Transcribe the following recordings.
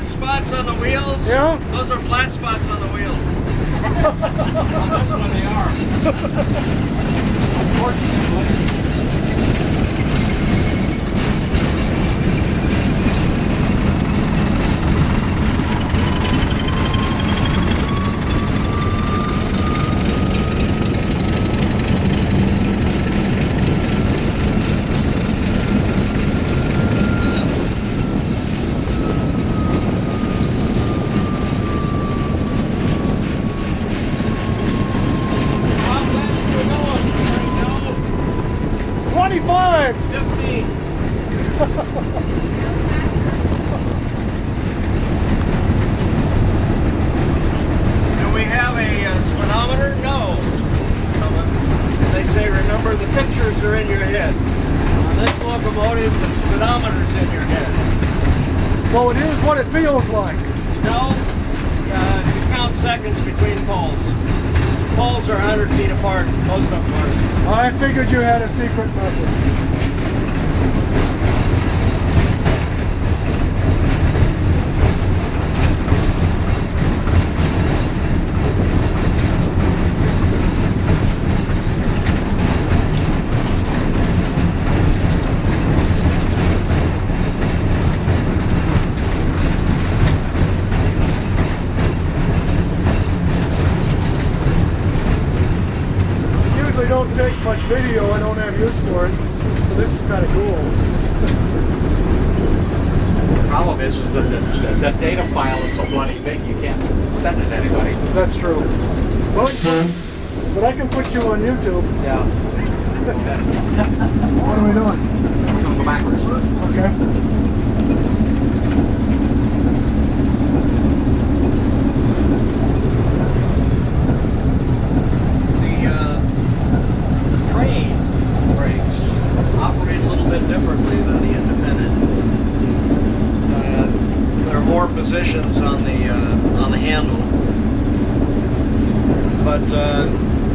Spots on the wheels? Yeah? Those are flat spots on the wheels. Well, that's when they are. Unfortunately. Do we have a speedometer? No. They say remember the pictures are in your head. On this locomotive, the speedometer's in your head. So it is what it feels like. No, you count seconds between poles. Poles are 100 feet apart. Most of them are. I figured you had a secret method. Don't take much video, I don't have use for it, so this is kind of cool. The problem is that the data file is so bloody big you can't send it to anybody. That's true. Well, but I can put you on YouTube. Yeah. What are we doing? We're going to go backwards. Okay. Positions on the handle, but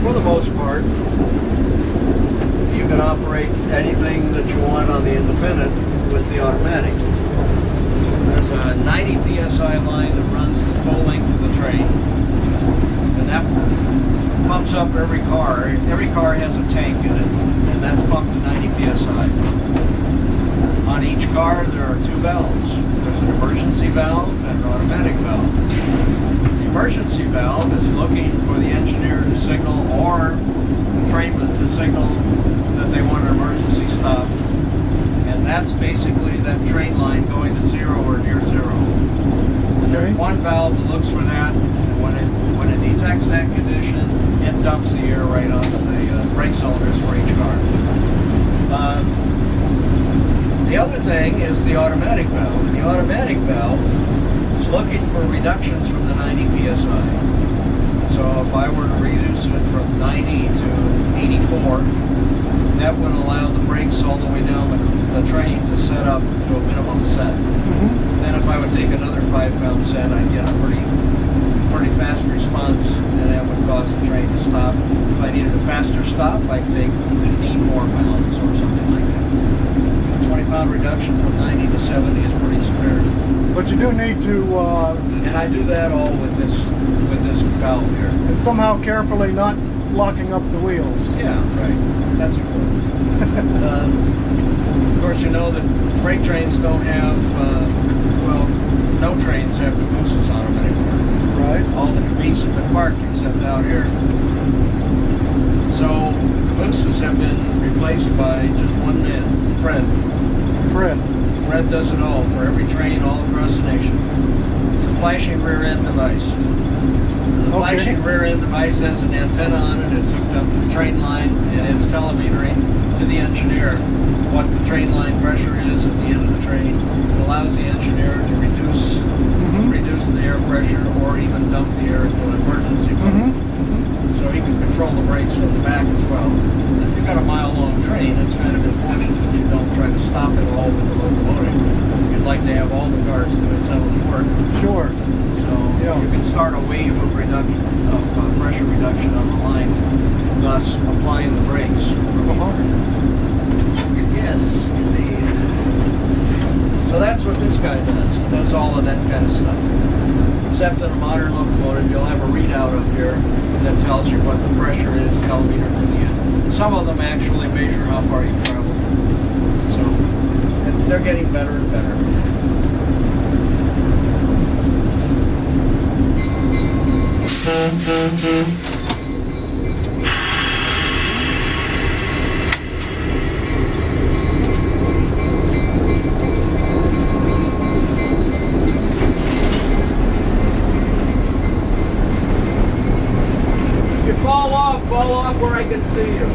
for the most part, you can operate anything that you want on the independent with the automatic. There's a 90 psi line that runs the full length of the train, and that pumps up every car. Every car has a tank in it, and that's pumped to 90 psi. On each car, there are two valves. There's an emergency valve and an automatic valve. The emergency valve is looking for the engineer to signal or the trainman to signal that they want an emergency stop. And that's basically that train line going to zero or near zero. And there's one valve that looks for that, and when it detects that condition, it dumps the air right onto the brake cylinders for each car. The other thing is the automatic valve. And the automatic valve is looking for reductions from the 90 psi. So if I were to reduce it from 90 to 84, that would allow the brakes all the way down the train to set up to a minimum set. Mm-hmm. Then if I would take another 5-pound set, I'd get a pretty fast response, and that would cause the train to stop. If I needed a faster stop, I'd take 15 more pounds or something like that. A 20-pound reduction from 90 to 70 is pretty severe. But you do need to And I do that all with this valve here. somehow carefully not locking up the wheels. Yeah, right. That's important. Of course, you know that freight trains don't have, well, no trains have cabooses on them anymore. Right. All the cabooses have been parked except out here. So cabooses have been replaced by just one man, Fred. Fred does it all for every train all across the nation. It's a flashing rear end device. The flashing rear end device has an antenna on it. It's hooked up to the train line, and it's telemetering to the engineer what the train line pressure is at the end of the train. It allows the engineer to reduce the air pressure or even dump the air into an emergency mode. So he can control the brakes from the back as well. And if you've got a mile-long train, it's kind of important that you don't try to stop it all with the locomotive. You'd like to have all the cars doing some of the work. Sure. So you can start a wave of pressure reduction on the line, thus applying the brakes from behind. Yes, indeed. So that's what this guy does. He does all of that kind of stuff. Except in a modern locomotive, you'll have a readout up here that tells you what the pressure is, telemeter from the end. Some of them actually measure how far you travel. So they're getting better and better. If you fall off where I can see you.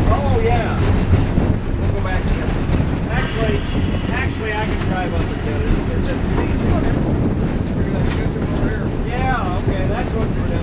Oh yeah. We'll go back here. Actually, I can drive up and get it. It's just as easy. Yeah. Okay. That's what you're doing.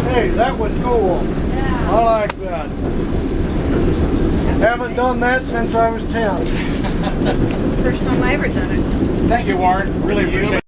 Hey, that was cool. Yeah. I like that. Haven't done that since I was 10. First time I ever done it. Thank you, Warren. Really appreciate it.